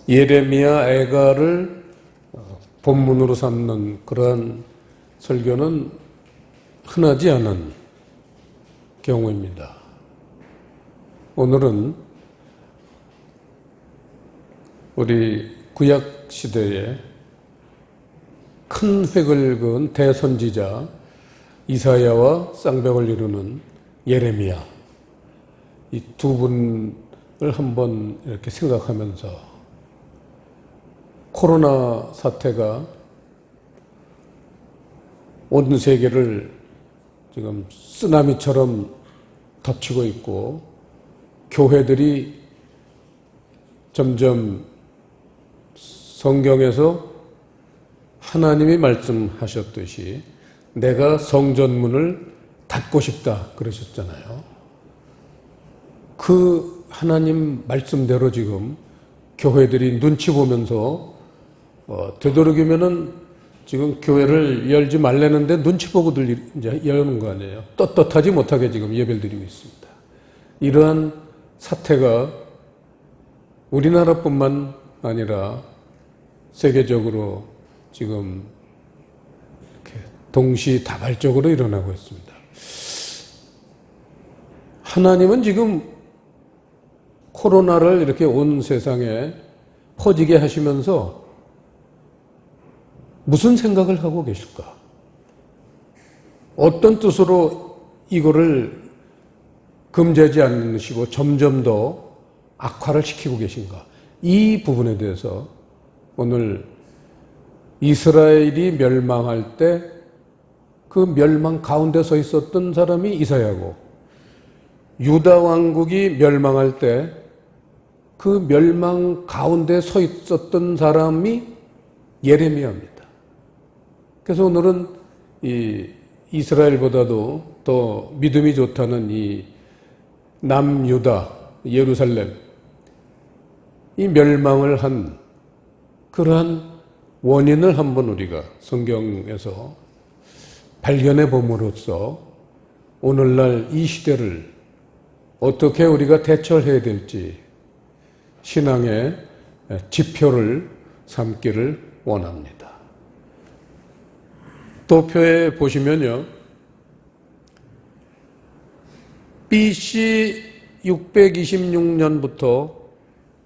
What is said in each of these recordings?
예레미야 애가를 본문으로 삼는 그러한 설교는 흔하지 않은 경우입니다. 오늘은 우리 구약 시대에 큰 획을 그은 대선지자 이사야와 쌍벽을 이루는 예레미야, 이 두 분을 한번 이렇게 생각하면서 코로나 사태가 온 세계를 지금 쓰나미처럼 덮치고 있고, 교회들이 점점 성경에서 하나님이 말씀하셨듯이 내가 성전문을 닫고 싶다 그러셨잖아요. 그 하나님 말씀대로 지금 교회들이 눈치 보면서 되도록이면은 지금 교회를 열지 말라는데 눈치 보고들 이제 여는 거 아니에요. 떳떳하지 못하게 지금 예배를 드리고 있습니다. 이러한 사태가 우리나라뿐만 아니라 세계적으로 지금 이렇게 동시다발적으로 일어나고 있습니다. 하나님은 지금 코로나를 이렇게 온 세상에 퍼지게 하시면서 무슨 생각을 하고 계실까? 어떤 뜻으로 이거를 금지하지 않으시고 점점 더 악화를 시키고 계신가? 이 부분에 대해서 오늘 이스라엘이 멸망할 때 그 멸망 가운데 서 있었던 사람이 이사야고, 유다 왕국이 멸망할 때 그 멸망 가운데 서 있었던 사람이 예레미야입니다. 그래서 오늘은 이 이스라엘보다도 더 믿음이 좋다는 이 남유다, 예루살렘, 이 멸망을 한 그러한 원인을 한번 우리가 성경에서 발견해 봄으로써 오늘날 이 시대를 어떻게 우리가 대처해야 될지 신앙의 지표를 삼기를 원합니다. 도표에 보시면요, BC 626년부터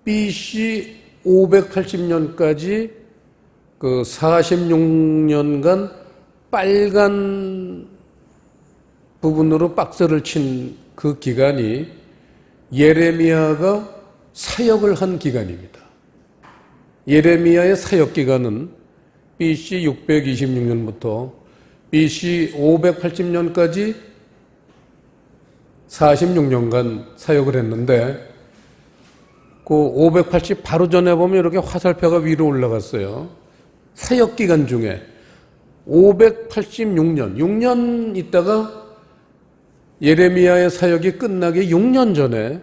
BC 580년까지 그 46년간 빨간 부분으로 박스를 친 그 기간이 예레미야가 사역을 한 기간입니다. 예레미야의 사역 기간은 BC 626년부터 BC 580년까지 46년간 사역을 했는데, 그 580 바로 전에 보면 이렇게 화살표가 위로 올라갔어요. 사역 기간 중에 586년, 6년 있다가 예레미야의 사역이 끝나기 6년 전에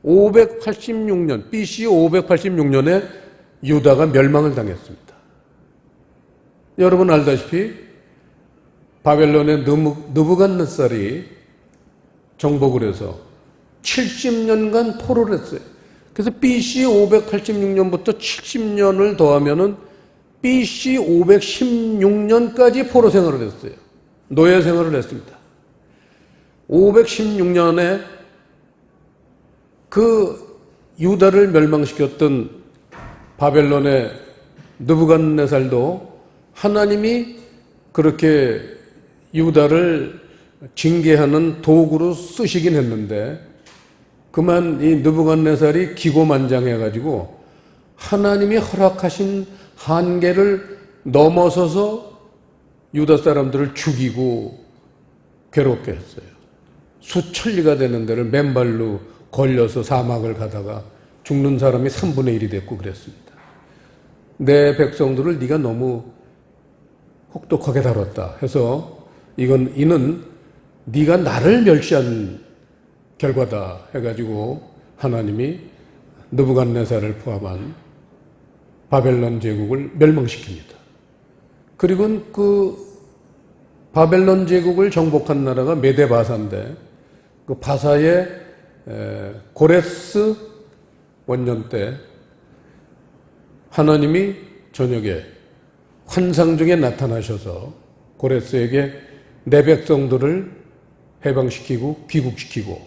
586년, BC 586년에 유다가 멸망을 당했습니다. 여러분 알다시피 바벨론의 느부갓네살이 정복을 해서 70년간 포로를 했어요. 그래서 BC 586년부터 70년을 더하면은 BC 516년까지 포로 생활을 했어요. 노예 생활을 했습니다. 516년에 그 유다를 멸망시켰던 바벨론의 느부갓네살도 하나님이 그렇게 유다를 징계하는 도구로 쓰시긴 했는데, 그만 이 느부갓네살이 기고만장해가지고 하나님이 허락하신 한계를 넘어서서 유다 사람들을 죽이고 괴롭게 했어요. 수천리가 되는 데를 맨발로 걸려서 사막을 가다가 죽는 사람이 3분의 1이 됐고 그랬습니다. 내 백성들을 네가 너무 혹독하게 다뤘다 해서 이는 네가 나를 멸시한 결과다 해가지고 하나님이 느부갓네살을 포함한 바벨론 제국을 멸망시킵니다. 그리고 그 바벨론 제국을 정복한 나라가 메데바사인데, 그 바사의 고레스 원년 때 하나님이 저녁에 환상 중에 나타나셔서 고레스에게 내 백성들을 해방시키고 귀국시키고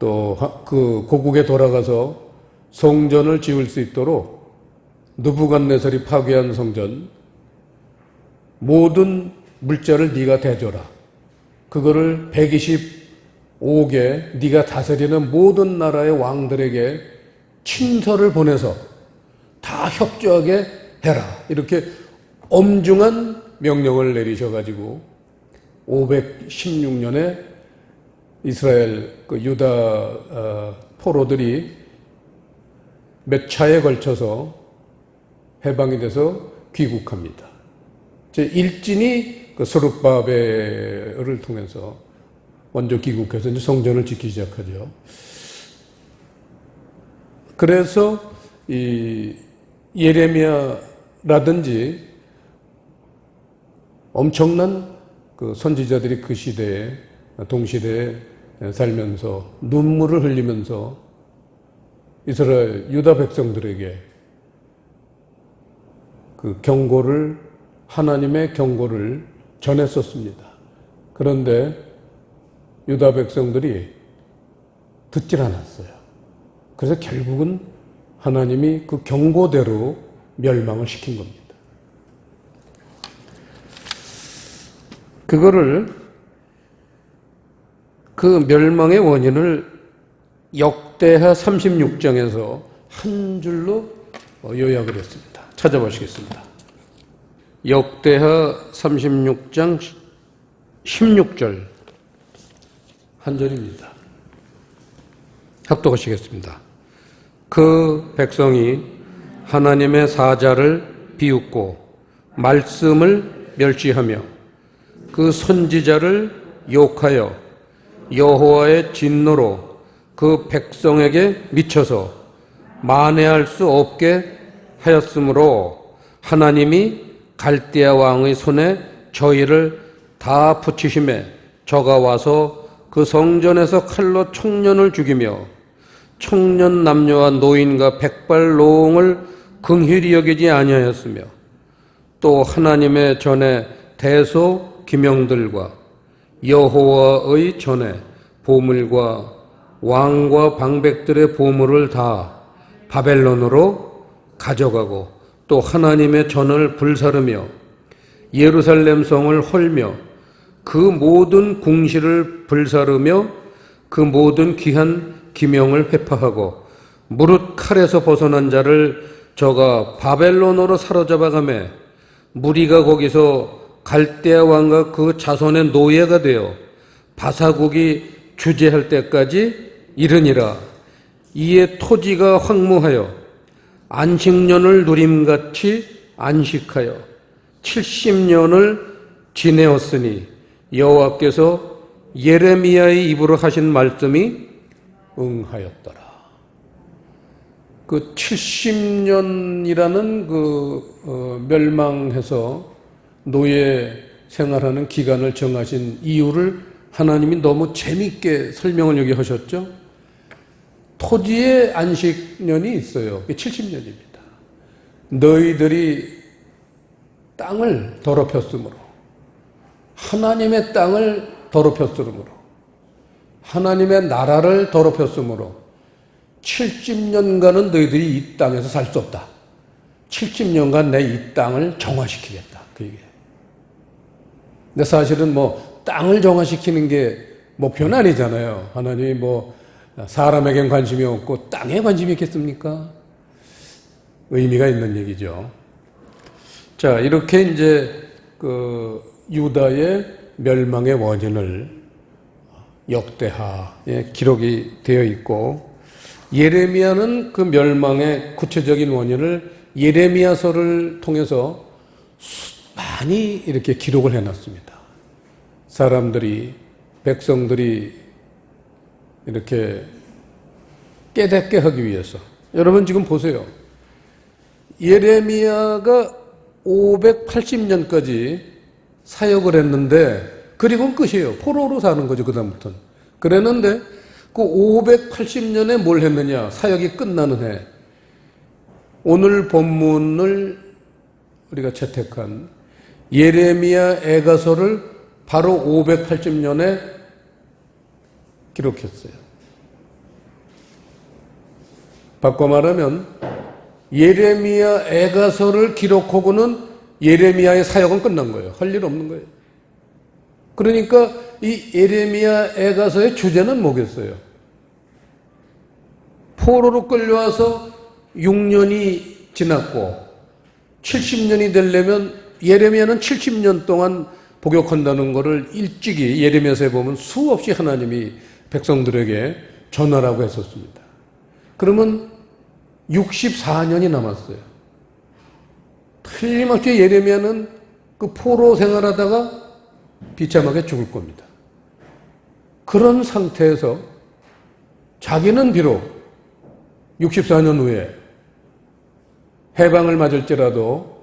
또 그 고국에 돌아가서 성전을 지을 수 있도록 느부갓네살이 파괴한 성전 모든 물자를 네가 대줘라. 그거를 125개 네가 다스리는 모든 나라의 왕들에게 친서를 보내서 다 협조하게 해라. 이렇게 엄중한 명령을 내리셔가지고 516년에 이스라엘 그 유다 포로들이 몇 차에 걸쳐서 해방이 돼서 귀국합니다. 제 일진이 그 스룹바벨을 통해서 먼저 귀국해서 이제 성전을 짓기 시작하죠. 그래서 이 예레미야라든지 엄청난 그 선지자들이 그 시대에 동시대에 살면서 눈물을 흘리면서 이스라엘 유다 백성들에게 그 경고를 하나님의 경고를 전했었습니다. 그런데 유다 백성들이 듣질 않았어요. 그래서 결국은 하나님이 그 경고대로 멸망을 시킨 겁니다. 그거를 그 멸망의 원인을 역대하 36장에서 한 줄로 요약을 했습니다. 찾아보시겠습니다. 역대하 36장 16절 한 절입니다. 합독하시겠습니다. 그 백성이 하나님의 사자를 비웃고 말씀을 멸시하며 그 선지자를 욕하여 여호와의 진노로 그 백성에게 미쳐서 만회할 수 없게 하였으므로 하나님이 갈대아 왕의 손에 저희를 다 붙이심에 저가 와서 그 성전에서 칼로 청년을 죽이며 청년 남녀와 노인과 백발노홍을 긍휼히 여기지 아니하였으며 또 하나님의 전에 대소 기명들과 여호와의 전에 보물과 왕과 방백들의 보물을 다 바벨론으로 가져가고 또 하나님의 전을 불사르며 예루살렘 성을 헐며 그 모든 궁시를 불사르며 그 모든 귀한 기명을 회파하고 무릇 칼에서 벗어난 자를 저가 바벨론으로 사로잡아가매 무리가 거기서 갈대아 왕과 그 자손의 노예가 되어 바사국이 주재할 때까지 이르니라. 이에 토지가 황무하여 안식년을 누림같이 안식하여 70년을 지내었으니 여호와께서 예레미야의 입으로 하신 말씀이 응하였더라. 그 70년이라는 멸망해서 노예 생활하는 기간을 정하신 이유를 하나님이 너무 재미있게 설명을 여기 하셨죠. 토지의 안식년이 있어요. 70년입니다. 너희들이 땅을 더럽혔으므로 하나님의 땅을 더럽혔으므로 하나님의 나라를 더럽혔으므로 70년간은 너희들이 이 땅에서 살 수 없다. 70년간 내 이 땅을 정화시키겠다. 그 얘기예요. 근데 사실은 땅을 정화시키는 게 목표는 아니잖아요. 하나님이 사람에겐 관심이 없고 땅에 관심이 있겠습니까? 의미가 있는 얘기죠. 자, 이렇게 이제 유다의 멸망의 원인을 역대하에 기록이 되어 있고 예레미야는 그 멸망의 구체적인 원인을 예레미야서를 통해서 많이 이렇게 기록을 해놨습니다. 사람들이, 백성들이 이렇게 깨닫게 하기 위해서. 여러분 지금 보세요. 예레미야가 580년까지 사역을 했는데 그리고는 끝이에요. 포로로 사는 거죠. 그 다음부터는. 그랬는데 그 580년에 뭘 했느냐. 사역이 끝나는 해. 오늘 본문을 우리가 채택한 예레미야 애가서를 바로 580년에 기록했어요. 바꿔 말하면 예레미야 애가서를 기록하고는 예레미야의 사역은 끝난 거예요. 할 일 없는 거예요. 그러니까 이 예레미야 애가서의 주제는 뭐겠어요? 포로로 끌려와서 6년이 지났고 70년이 되려면 예레미야는 70년 동안 복역한다는 것을 일찍이 예레미야서에 보면 수없이 하나님이 백성들에게 전하라고 했었습니다. 그러면 64년이 남았어요. 틀림없이 예레미야는 그 포로 생활하다가 비참하게 죽을 겁니다. 그런 상태에서 자기는 비록 64년 후에 해방을 맞을지라도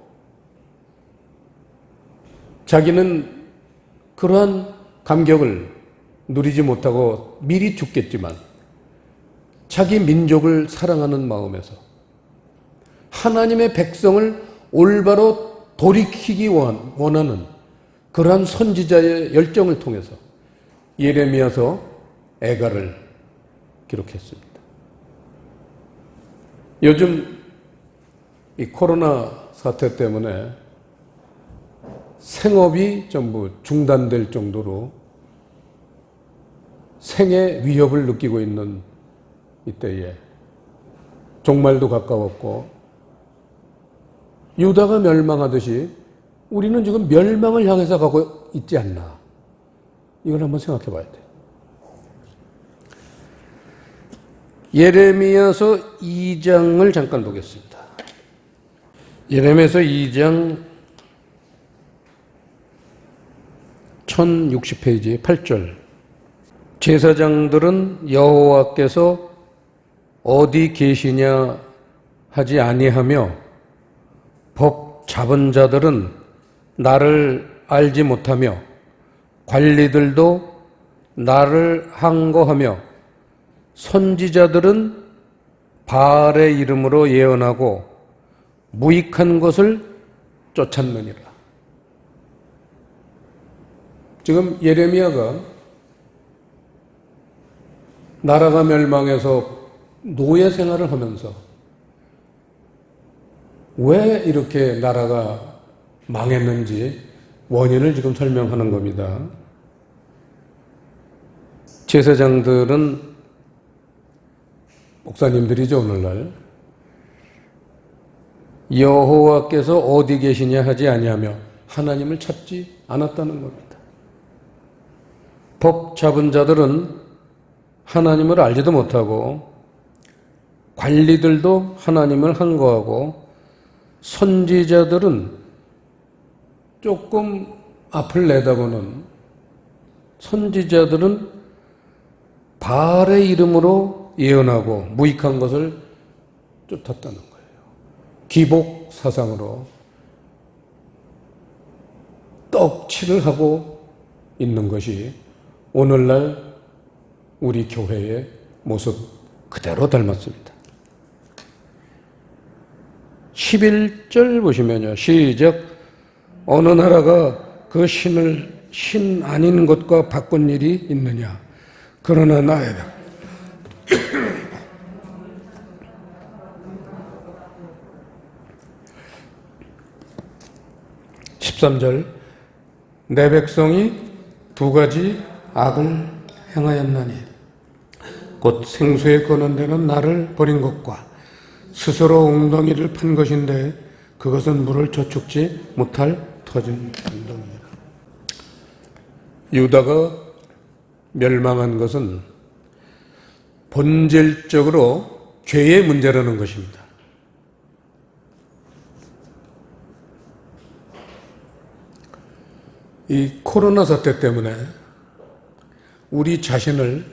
자기는 그러한 감격을 누리지 못하고 미리 죽겠지만 자기 민족을 사랑하는 마음에서 하나님의 백성을 올바로 돌이키기 원하는 그러한 선지자의 열정을 통해서 예레미야서 애가를 기록했습니다. 요즘 이 코로나 사태 때문에 생업이 전부 중단될 정도로 생의 위협을 느끼고 있는 이때에 종말도 가까웠고 유다가 멸망하듯이 우리는 지금 멸망을 향해서 가고 있지 않나. 이걸 한번 생각해 봐야 돼요. 예레미야서 2장을 잠깐 보겠습니다. 예레미야서 2장 1060페이지 8절. 제사장들은 여호와께서 어디 계시냐 하지 아니하며 법 잡은 자들은 나를 알지 못하며 관리들도 나를 항거하며 선지자들은 바알의 이름으로 예언하고 무익한 것을 쫓았느니라. 지금 예레미야가 나라가 멸망해서 노예 생활을 하면서 왜 이렇게 나라가 망했는지 원인을 지금 설명하는 겁니다. 제사장들은 목사님들이죠, 오늘날. 여호와께서 어디 계시냐 하지 아니하며 하나님을 찾지 않았다는 겁니다. 법 잡은 자들은 하나님을 알지도 못하고 관리들도 하나님을 항거하고 선지자들은 조금 앞을 내다보는 선지자들은 바알의 이름으로 예언하고 무익한 것을 쫓았다는 거예요. 기복 사상으로 떡칠을 하고 있는 것이 오늘날 우리 교회의 모습 그대로 닮았습니다. 11절 보시면요. 시작. 어느 나라가 그 신을 신 아닌 것과 바꾼 일이 있느냐. 그러나 나의 13절. 내 백성이 두 가지 악을 행하였나니 곧 생수에 거는 데는 나를 버린 것과 스스로 웅덩이를 판 것인데 그것은 물을 저축지 못할 터진 웅덩이라. 유다가 멸망한 것은 본질적으로 죄의 문제라는 것입니다. 이 코로나 사태 때문에 우리 자신을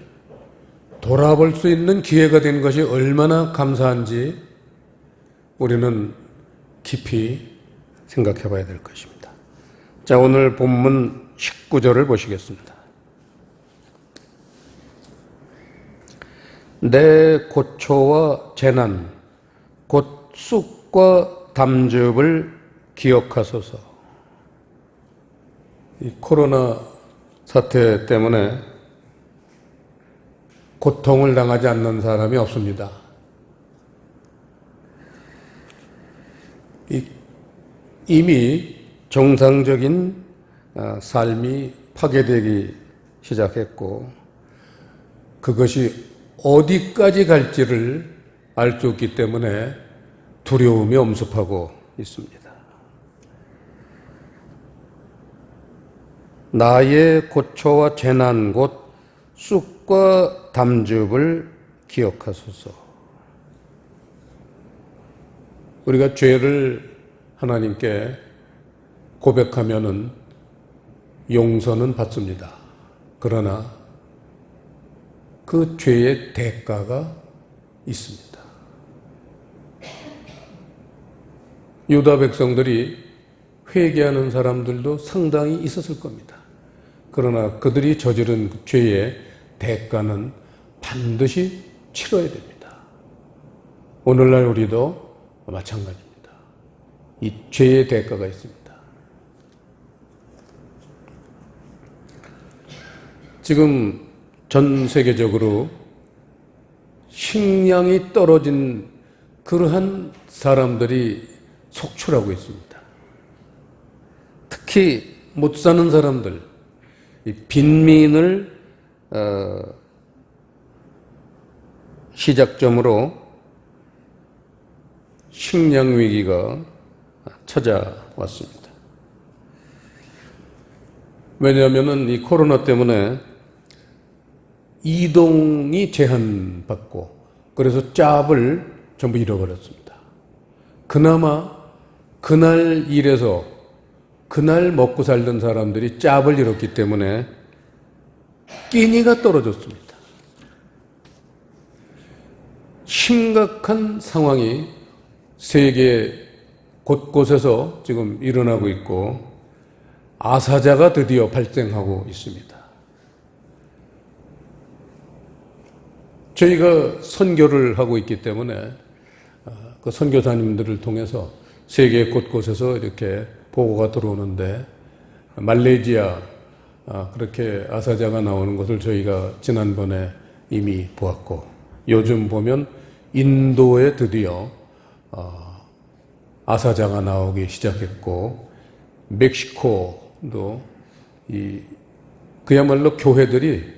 돌아볼 수 있는 기회가 된 것이 얼마나 감사한지 우리는 깊이 생각해 봐야 될 것입니다. 자, 오늘 본문 19절을 보시겠습니다. 내 고초와 재난, 곧 쑥 쑥과 담즙을 기억하소서. 이 코로나 사태 때문에 고통을 당하지 않는 사람이 없습니다. 이미 정상적인 삶이 파괴되기 시작했고, 그것이 어디까지 갈지를 알 수 없기 때문에 두려움이 엄습하고 있습니다. 나의 고초와 재난 곧 쑥과 담즙을 기억하소서. 우리가 죄를 하나님께 고백하면은 용서는 받습니다. 그러나 그 죄의 대가가 있습니다. 유다 백성들이 회개하는 사람들도 상당히 있었을 겁니다. 그러나 그들이 저지른 죄의 대가는 반드시 치러야 됩니다. 오늘날 우리도 마찬가지입니다. 이 죄의 대가가 있습니다. 지금 전 세계적으로 식량이 떨어진 그러한 사람들이 속출하고 있습니다. 특히 못 사는 사람들, 이 빈민을 시작점으로 식량 위기가 찾아왔습니다. 왜냐하면 이 코로나 때문에 이동이 제한받고 그래서 짭을 전부 잃어버렸습니다. 그나마 그날 일해서 그날 먹고 살던 사람들이 짭을 잃었기 때문에 끼니가 떨어졌습니다. 심각한 상황이 세계 곳곳에서 지금 일어나고 있고 아사자가 드디어 발생하고 있습니다. 저희가 선교를 하고 있기 때문에 그 선교사님들을 통해서 세계 곳곳에서 이렇게 보고가 들어오는데 말레이시아 그렇게 아사자가 나오는 것을 저희가 지난번에 이미 보았고 요즘 보면 인도에 드디어 아사자가 나오기 시작했고 멕시코도 그야말로 교회들이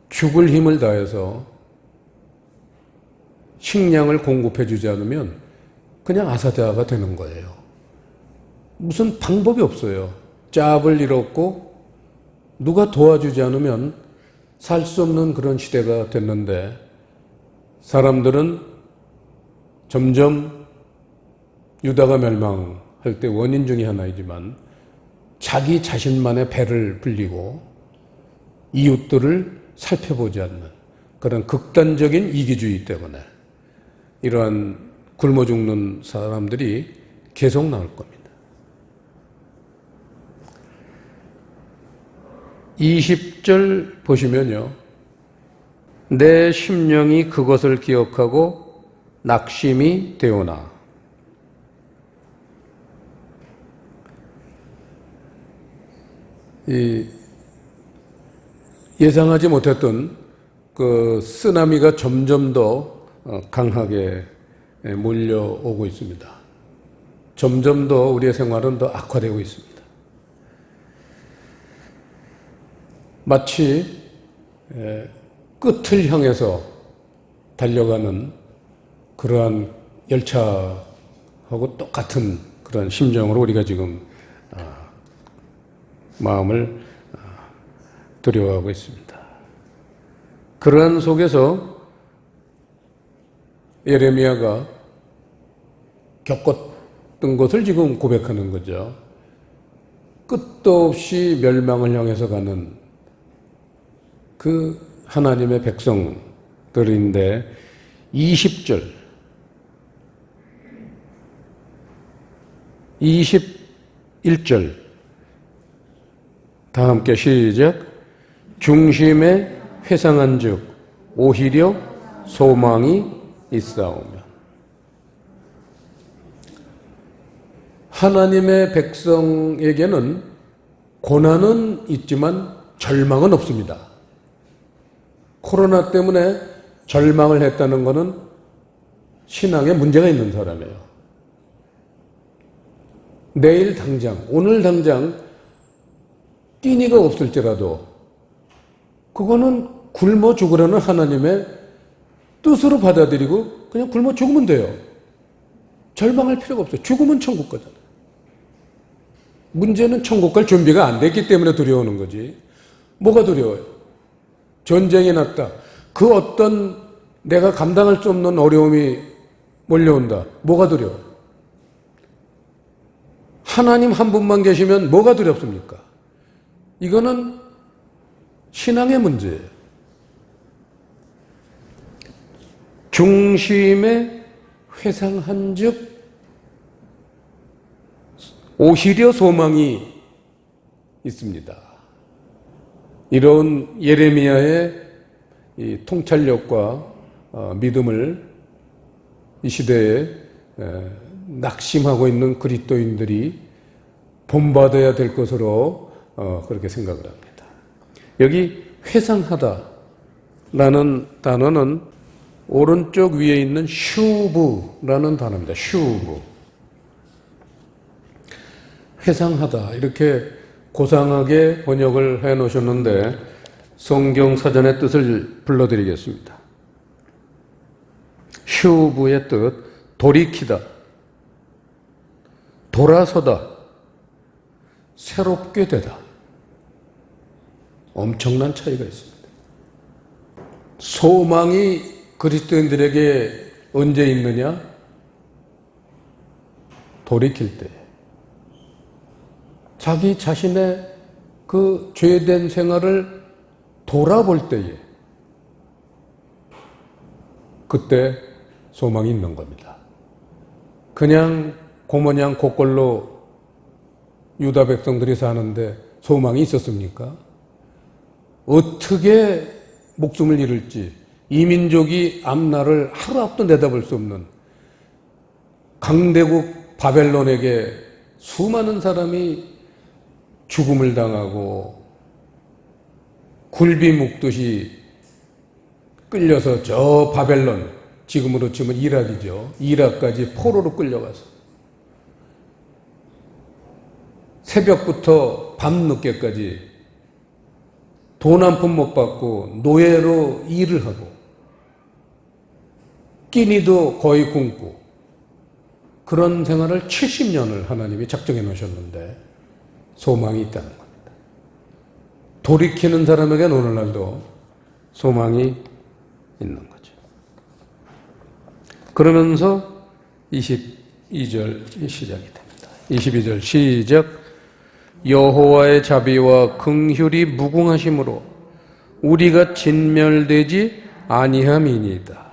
죽을 힘을 다해서 식량을 공급해 주지 않으면 그냥 아사자가 되는 거예요. 무슨 방법이 없어요. 짭을 잃었고 누가 도와주지 않으면 살 수 없는 그런 시대가 됐는데 사람들은 점점 유다가 멸망할 때 원인 중에 하나이지만 자기 자신만의 배를 불리고 이웃들을 살펴보지 않는 그런 극단적인 이기주의 때문에 이러한 굶어 죽는 사람들이 계속 나올 겁니다. 20절 보시면요. 내 심령이 그것을 기억하고 낙심이 되오나. 예상하지 못했던 그 쓰나미가 점점 더 강하게 몰려오고 있습니다. 점점 더 우리의 생활은 더 악화되고 있습니다. 마치 끝을 향해서 달려가는 그러한 열차하고 똑같은 그런 심정으로 우리가 지금 마음을 두려워하고 있습니다. 그러한 속에서 예레미야가 겪었던 것을 지금 고백하는 거죠. 끝도 없이 멸망을 향해서 가는 그 하나님의 백성들인데 20절 21절 다 함께 시작. 중심에 회상한 즉 오히려 소망이 있사오며. 하나님의 백성에게는 고난은 있지만 절망은 없습니다. 코로나 때문에 절망을 했다는 것은 신앙에 문제가 있는 사람이에요. 내일 당장, 오늘 당장 끼니가 없을지라도 그거는 굶어 죽으라는 하나님의 뜻으로 받아들이고 그냥 굶어 죽으면 돼요. 절망할 필요가 없어요. 죽으면 천국 가잖아요. 문제는 천국 갈 준비가 안 됐기 때문에 두려워하는 거지. 뭐가 두려워요? 전쟁이 났다. 그 어떤 내가 감당할 수 없는 어려움이 몰려온다. 뭐가 두려워요? 하나님 한 분만 계시면 뭐가 두렵습니까? 이거는 신앙의 문제예요. 중심에 회상한 즉 오히려 소망이 있습니다. 이런 예레미야의 이 통찰력과 믿음을 이 시대에 낙심하고 있는 그리스도인들이 본받아야 될 것으로 그렇게 생각을 합니다. 여기 회상하다라는 단어는 오른쪽 위에 있는 슈브라는 단어입니다. 슈브. 회상하다 이렇게 고상하게 번역을 해 놓으셨는데 성경 사전의 뜻을 불러드리겠습니다. 슈브의 뜻, 돌이키다, 돌아서다, 새롭게 되다. 엄청난 차이가 있습니다. 소망이 그리스도인들에게 언제 있느냐? 돌이킬 때. 자기 자신의 그 죄된 생활을 돌아볼 때에 그때 소망이 있는 겁니다. 그냥 고모냥 고꼴로 유다 백성들이 사는데 소망이 있었습니까? 어떻게 목숨을 잃을지 이 민족이 앞날을 하루 앞도 내다볼 수 없는 강대국 바벨론에게 수많은 사람이 죽음을 당하고 굴비 묶듯이 끌려서 저 바벨론, 지금으로 치면 이락이죠. 이락까지 포로로 끌려가서 새벽부터 밤늦게까지 돈 한 푼 못 받고 노예로 일을 하고 끼니도 거의 굶고 그런 생활을 70년을 하나님이 작정해 놓으셨는데 소망이 있다는 겁니다. 돌이키는 사람에게는 오늘날도 소망이 있는 거죠. 그러면서 22절이 시작이 됩니다. 22절 시작. 여호와의 자비와 긍휼이 무궁하심으로 우리가 진멸되지 아니함이니이다.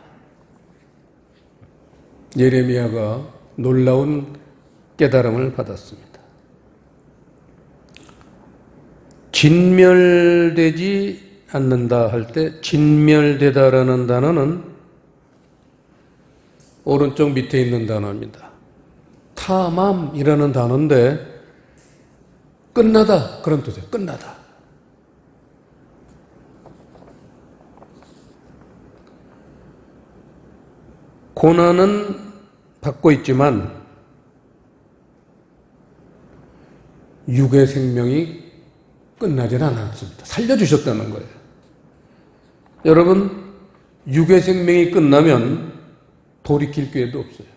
예레미야가 놀라운 깨달음을 받았습니다. 진멸되지 않는다 할 때 진멸되다라는 단어는 오른쪽 밑에 있는 단어입니다. 타맘이라는 단어인데 끝나다 그런 뜻이에요. 끝나다. 고난은 받고 있지만 육의 생명이 끝나지는 않았습니다. 살려주셨다는 거예요. 여러분, 육의 생명이 끝나면 돌이킬 기회도 없어요.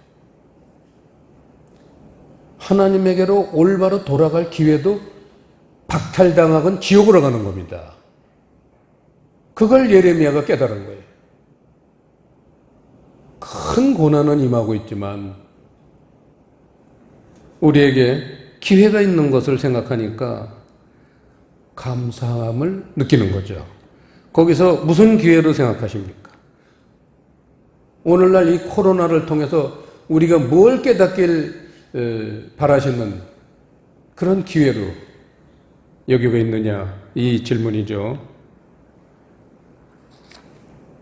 하나님에게로 올바로 돌아갈 기회도 박탈당하건 지옥으로 가는 겁니다. 그걸 예레미야가 깨달은 거예요. 큰 고난은 임하고 있지만 우리에게 기회가 있는 것을 생각하니까 감사함을 느끼는 거죠. 거기서 무슨 기회로 생각하십니까? 오늘날 이 코로나를 통해서 우리가 뭘 깨닫길 바라시는 그런 기회로 여기고 있느냐 이 질문이죠.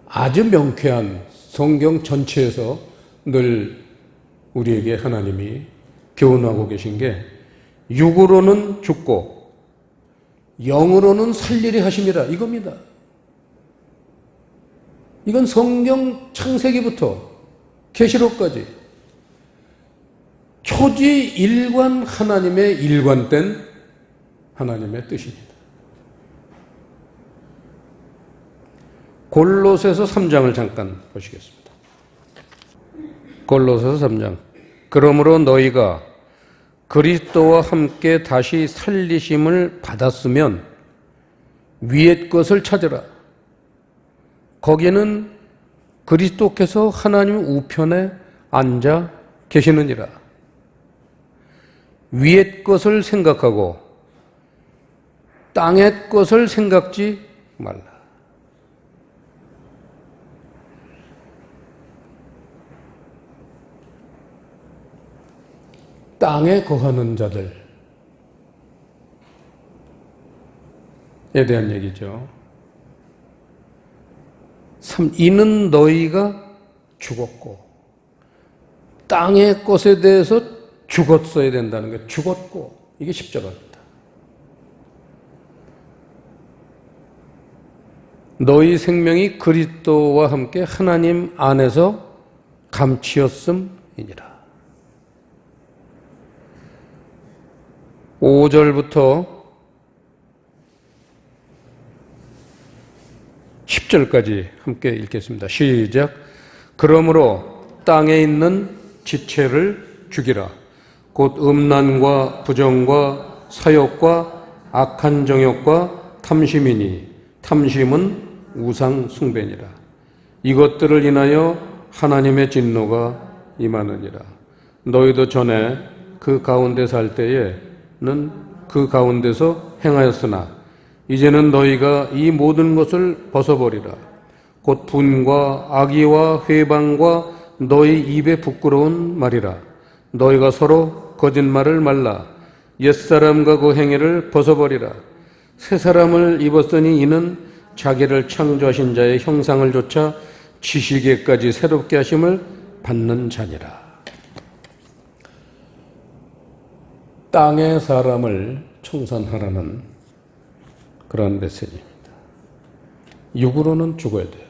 아주 명쾌한 성경 전체에서 늘 우리에게 하나님이 교훈하고 계신 게 육으로는 죽고 영으로는 살리리 하심이라 이겁니다. 이건 성경 창세기부터 계시록까지 초지일관 하나님의 일관된 하나님의 뜻입니다. 골로새서 3장을 잠깐 보시겠습니다. 골로새서 3장. 그러므로 너희가 그리스도와 함께 다시 살리심을 받았으면 위의 것을 찾으라. 거기는 그리스도께서 하나님 우편에 앉아 계시느니라. 위의 것을 생각하고 땅의 것을 생각지 말라. 땅에 거하는 자들에 대한 얘기죠. 이는 너희가 죽었고 땅의 것에 대해서 죽었어야 된다는 게 죽었고 이게 십자가입니다. 너희 생명이 그리스도와 함께 하나님 안에서 감추었음이니라. 5절부터 10절까지 함께 읽겠습니다. 시작. 그러므로 땅에 있는 지체를 죽이라. 곧 음란과 부정과 사욕과 악한 정욕과 탐심이니 탐심은 우상 숭배니라. 이것들을 인하여 하나님의 진노가 임하느니라. 너희도 전에 그 가운데 살 때에는 그 가운데서 행하였으나 이제는 너희가 이 모든 것을 벗어버리라. 곧 분과 악의와 회방과 너희 입에 부끄러운 말이라. 너희가 서로 거짓말을 말라. 옛사람과 그 행위를 벗어버리라. 새 사람을 입었으니 이는 자기를 창조하신 자의 형상을 조차 지시기까지 새롭게 하심을 받는 자니라. 땅의 사람을 청산하라는 그런 메시지입니다. 육으로는 죽어야 돼요.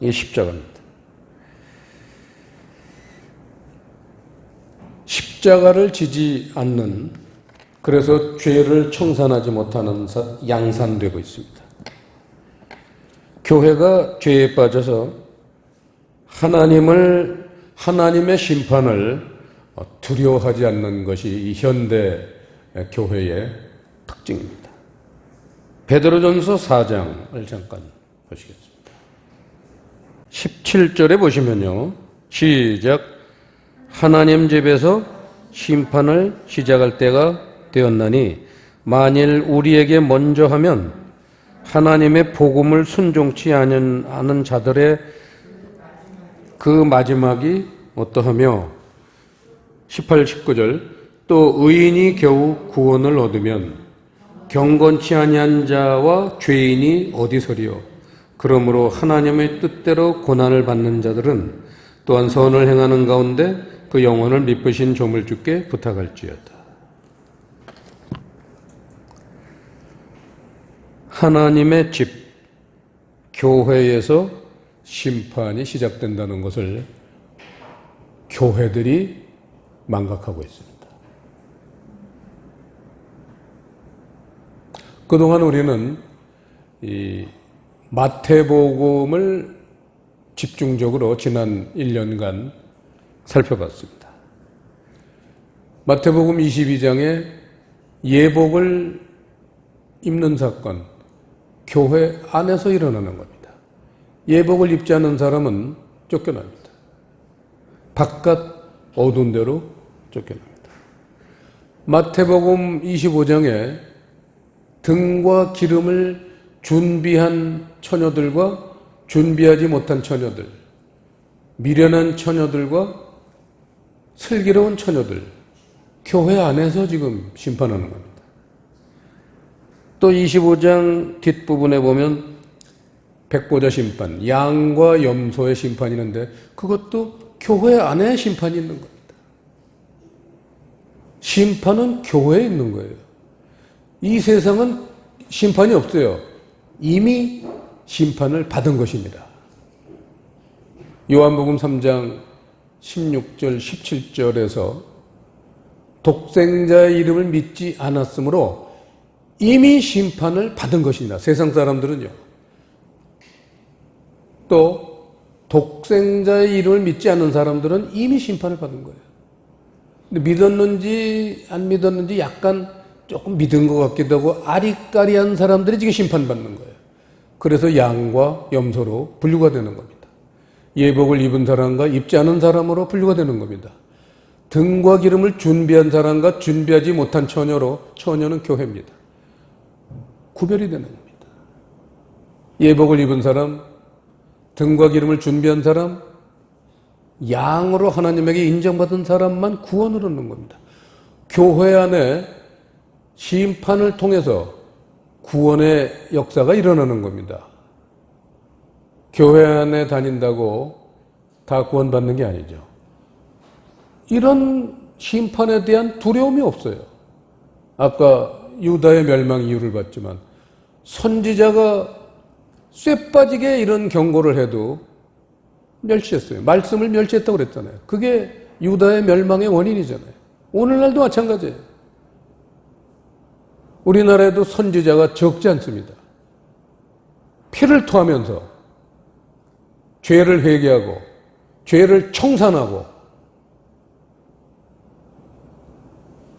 이게 십자가입니다. 십자가를 지지 않는, 그래서 죄를 청산하지 못하는 양산되고 있습니다. 교회가 죄에 빠져서 하나님의 심판을 두려워하지 않는 것이 이 현대 교회의 특징입니다. 베드로전서 4장을 잠깐 보시겠습니다. 17절에 보시면요. 시작. 하나님 집에서 심판을 시작할 때가 되었나니 만일 우리에게 먼저 하면 하나님의 복음을 순종치 않은 자들의 그 마지막이 어떠하며 18, 19절 또 의인이 겨우 구원을 얻으면 경건치 아니한 자와 죄인이 어디서리요. 그러므로 하나님의 뜻대로 고난을 받는 자들은 또한 선을 행하는 가운데 그 영혼을 미쁘신 조물주께 부탁할지어다. 하나님의 집, 교회에서 심판이 시작된다는 것을 교회들이 망각하고 있습니다. 그동안 우리는 이 마태복음을 집중적으로 지난 1년간 살펴봤습니다. 마태복음 22장에 예복을 입는 사건, 교회 안에서 일어나는 겁니다. 예복을 입지 않는 사람은 쫓겨납니다. 바깥 어두운 데로 쫓겨납니다. 마태복음 25장에 등과 기름을 준비한 처녀들과 준비하지 못한 처녀들, 미련한 처녀들과 슬기로운 처녀들, 교회 안에서 지금 심판하는 겁니다. 또 25장 뒷부분에 보면 백보자 심판, 양과 염소의 심판이 있는데 그것도 교회 안에 심판이 있는 겁니다. 심판은 교회에 있는 거예요. 이 세상은 심판이 없어요. 이미 심판을 받은 것입니다. 요한복음 3장 16절 17절에서 독생자의 이름을 믿지 않았으므로 이미 심판을 받은 것이니라. 세상 사람들은요. 또 독생자의 이름을 믿지 않는 사람들은 이미 심판을 받은 거예요. 근데 믿었는지 안 믿었는지 약간 조금 믿은 것 같기도 하고 아리까리한 사람들이 지금 심판받는 거예요. 그래서 양과 염소로 분류가 되는 겁니다. 예복을 입은 사람과 입지 않은 사람으로 분류가 되는 겁니다. 등과 기름을 준비한 사람과 준비하지 못한 처녀로, 처녀는 교회입니다. 구별이 되는 겁니다. 예복을 입은 사람, 등과 기름을 준비한 사람, 양으로 하나님에게 인정받은 사람만 구원을 얻는 겁니다. 교회 안에 심판을 통해서 구원의 역사가 일어나는 겁니다. 교회 안에 다닌다고 다 구원받는 게 아니죠. 이런 심판에 대한 두려움이 없어요. 아까 유다의 멸망 이유를 봤지만 선지자가 쇠 빠지게 이런 경고를 해도 멸시했어요. 말씀을 멸시했다고 그랬잖아요. 그게 유다의 멸망의 원인이잖아요. 오늘날도 마찬가지예요. 우리나라에도 선지자가 적지 않습니다. 피를 토하면서 죄를 회개하고 죄를 청산하고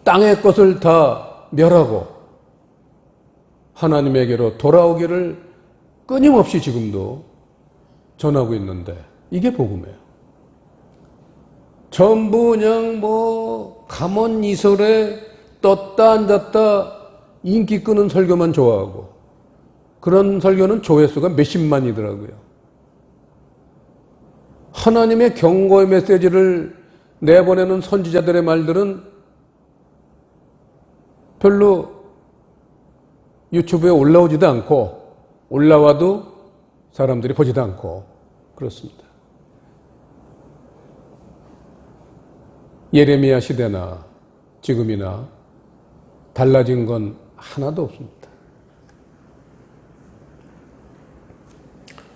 땅의 것을 다 멸하고 하나님에게로 돌아오기를 끊임없이 지금도 전하고 있는데 이게 복음이에요. 전부 그냥 감언이설에 떴다 앉았다 인기 끄는 설교만 좋아하고 그런 설교는 조회수가 몇십만이더라고요. 하나님의 경고의 메시지를 내보내는 선지자들의 말들은 별로 유튜브에 올라오지도 않고 올라와도 사람들이 보지도 않고 그렇습니다. 예레미야 시대나 지금이나 달라진 건 하나도 없습니다.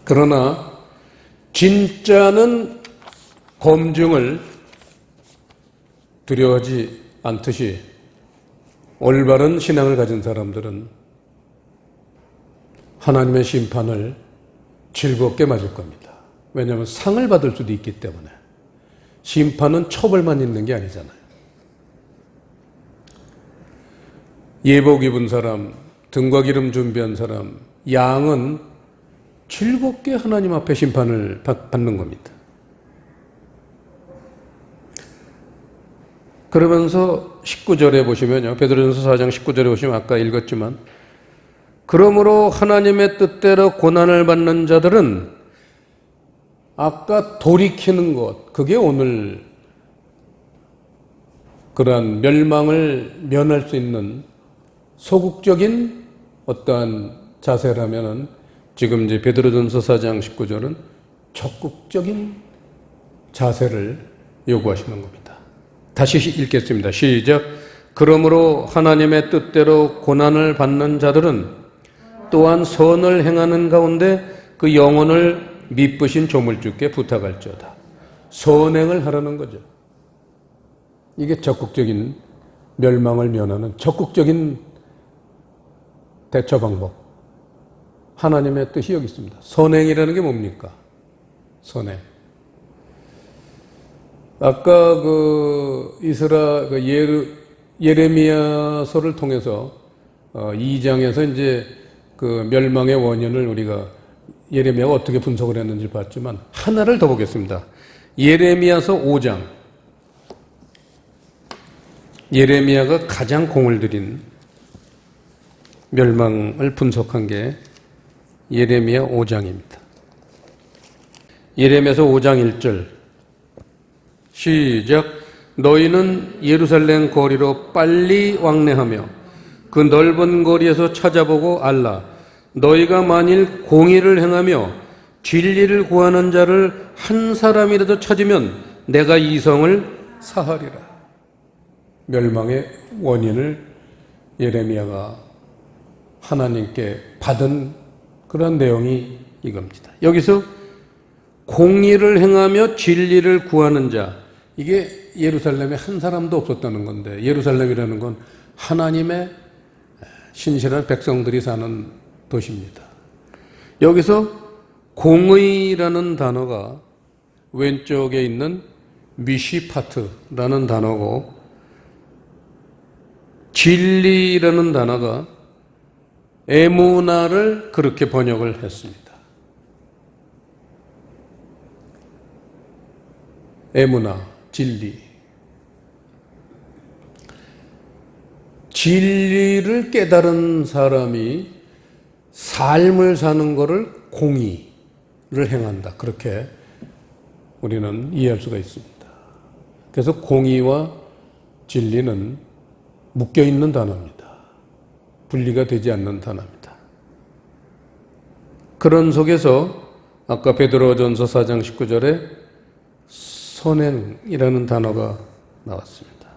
그러나 진짜는 검증을 두려워하지 않듯이 올바른 신앙을 가진 사람들은 하나님의 심판을 즐겁게 맞을 겁니다. 왜냐하면 상을 받을 수도 있기 때문에. 심판은 처벌만 있는 게 아니잖아요. 예복 입은 사람, 등과 기름 준비한 사람, 양은 즐겁게 하나님 앞에 심판을 받는 겁니다. 그러면서 19절에 보시면요. 베드로전서 4장 19절에 보시면 아까 읽었지만 그러므로 하나님의 뜻대로 고난을 받는 자들은 아까 돌이키는 것, 그게 오늘 그러한 멸망을 면할 수 있는 소극적인 어떠한 자세라면은 지금 이제 베드로전서 4장 19절은 적극적인 자세를 요구하시는 겁니다. 다시 읽겠습니다. 시작. 그러므로 하나님의 뜻대로 고난을 받는 자들은 또한 선을 행하는 가운데 그 영혼을 미쁘신 조물주께 부탁할지어다. 선행을 하라는 거죠. 이게 적극적인 멸망을 면하는 적극적인 대처 방법. 하나님의 뜻이 여기 있습니다. 선행이라는 게 뭡니까? 선행. 아까 예레미야서를 통해서 2장에서 이제 그 멸망의 원인을 우리가 예레미야가 어떻게 분석을 했는지 봤지만 하나를 더 보겠습니다. 예레미야서 5장. 예레미야가 가장 공을 들인 멸망을 분석한 게 예레미야 5장입니다. 예레미야서 5장 1절 시작. 너희는 예루살렘 거리로 빨리 왕래하며 그 넓은 거리에서 찾아보고 알라. 너희가 만일 공의를 행하며 진리를 구하는 자를 한 사람이라도 찾으면 내가 이 성을 사하리라. 멸망의 원인을 예레미야가 하나님께 받은 그런 내용이 이겁니다. 여기서 공의를 행하며 진리를 구하는 자, 이게 예루살렘에 한 사람도 없었다는 건데, 예루살렘이라는 건 하나님의 신실한 백성들이 사는 도시입니다. 여기서 공의라는 단어가 왼쪽에 있는 미시파트라는 단어고, 진리라는 단어가 에무나를 그렇게 번역을 했습니다. 에무나, 진리. 진리를 깨달은 사람이 삶을 사는 것을 공의를 행한다. 그렇게 우리는 이해할 수가 있습니다. 그래서 공의와 진리는 묶여있는 단어입니다. 분리가 되지 않는 단어입니다. 그런 속에서 아까 베드로전서 4장 19절에 선행이라는 단어가 나왔습니다.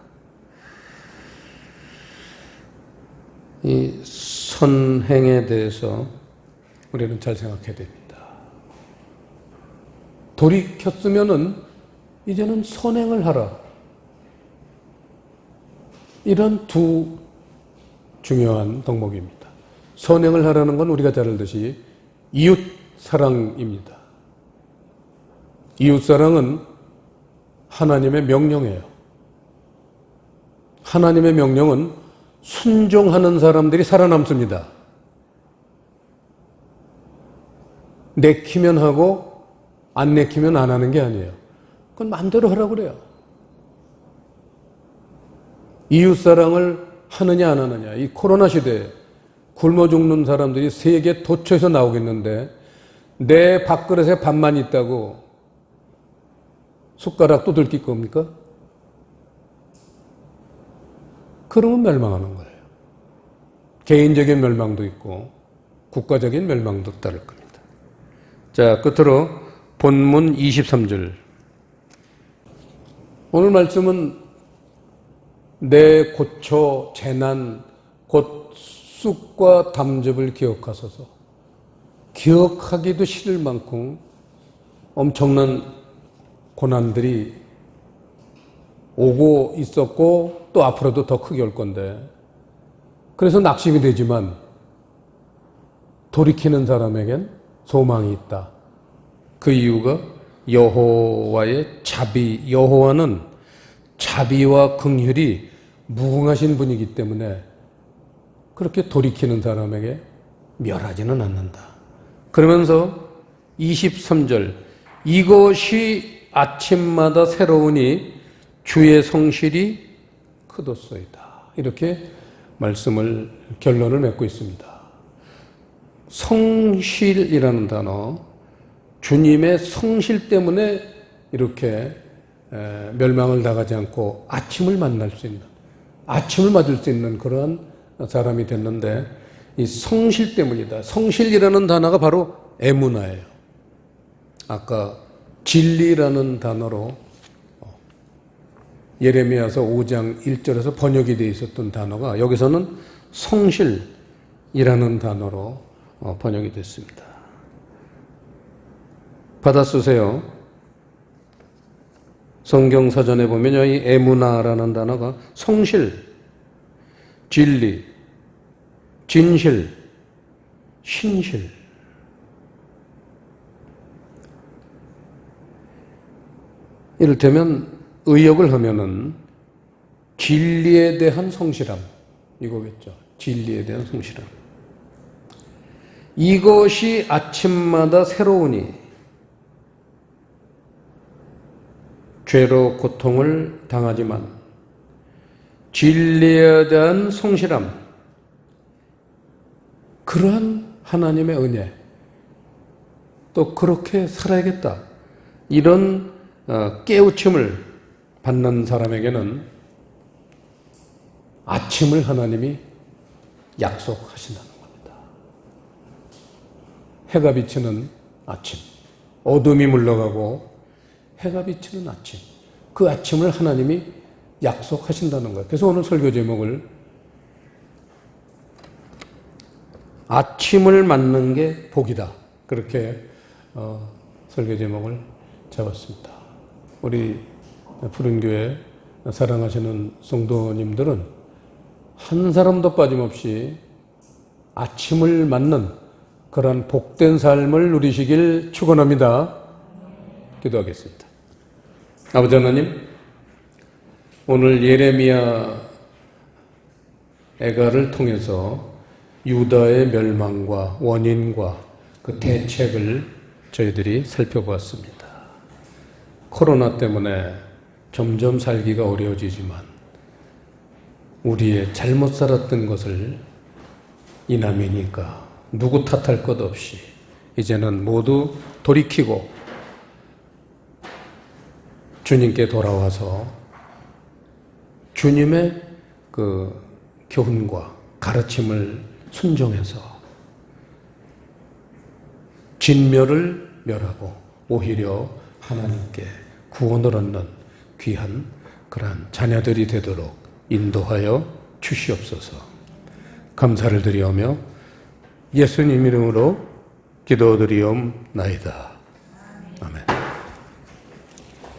이 선행에 대해서 우리는 잘 생각해야 됩니다. 돌이켰으면은 이제는 선행을 하라. 이런 두 중요한 덕목입니다. 선행을 하라는 건 우리가 잘 알듯이 이웃 사랑입니다. 이웃 사랑은 하나님의 명령이에요. 하나님의 명령은 순종하는 사람들이 살아남습니다. 내키면 하고 안 내키면 안 하는 게 아니에요. 그건 마음대로 하라고 그래요. 이웃사랑을 하느냐 안 하느냐. 이 코로나 시대에 굶어 죽는 사람들이 세계 도처에서 나오겠는데 내 밥그릇에 밥만 있다고 숟가락도 들킬 겁니까? 그러면 멸망하는 거예요. 개인적인 멸망도 있고 국가적인 멸망도 따를 겁니다. 자, 끝으로 본문 23절. 오늘 말씀은 내 고초, 재난, 곧 쑥과 담즙을 기억하소서. 기억하기도 싫을 만큼 엄청난 고난들이 오고 있었고 또 앞으로도 더 크게 올 건데, 그래서 낙심이 되지만 돌이키는 사람에겐 소망이 있다. 그 이유가 여호와의 자비, 여호와는 자비와 긍휼이 무궁하신 분이기 때문에 그렇게 돌이키는 사람에게 멸하지는 않는다. 그러면서 23절, 이것이 아침마다 새로우니 주의 성실이 크도소이다. 이렇게 말씀을, 결론을 맺고 있습니다. 성실이라는 단어, 주님의 성실 때문에 이렇게 멸망을 당하지 않고 아침을 만날 수 있는, 아침을 맞을 수 있는 그런 사람이 됐는데, 이 성실 때문이다. 성실이라는 단어가 바로 에무나예요. 아까 진리라는 단어로 예레미야서 5장 1절에서 번역이 되어 있었던 단어가 여기서는 성실이라는 단어로 번역이 됐습니다. 받아 쓰세요. 성경 사전에 보면요, 이 에무나라는 단어가 성실, 진리, 진실, 신실. 이를테면 의역을 하면은 진리에 대한 성실함, 이거겠죠. 진리에 대한 성실함. 이것이 아침마다 새로우니 죄로 고통을 당하지만 진리에 대한 성실함, 그러한 하나님의 은혜, 또 그렇게 살아야겠다, 이런 깨우침을 받는 사람에게는 아침을 하나님이 약속하신다는 겁니다. 해가 비치는 아침, 어둠이 물러가고 해가 비치는 아침, 그 아침을 하나님이 약속하신다는 거예요. 그래서 오늘 설교 제목을 아침을 맞는 게 복이다. 그렇게 설교 제목을 잡았습니다. 우리 푸른교회 사랑하시는 성도님들은 한 사람도 빠짐없이 아침을 맞는 그런 복된 삶을 누리시길 축원합니다. 기도하겠습니다. 아버지 하나님, 오늘 예레미야 애가를 통해서 유다의 멸망과 원인과 그 대책을 저희들이 살펴보았습니다. 코로나 때문에 점점 살기가 어려워지지만 우리의 잘못 살았던 것을 이남이니까 누구 탓할 것 없이 이제는 모두 돌이키고 주님께 돌아와서 주님의 그 교훈과 가르침을 순종해서 진멸을 멸하고 오히려 하나님께 구원을 얻는 귀한 그러한 자녀들이 되도록 인도하여 주시옵소서. 감사를 드리오며 예수님 이름으로 기도드리옵나이다.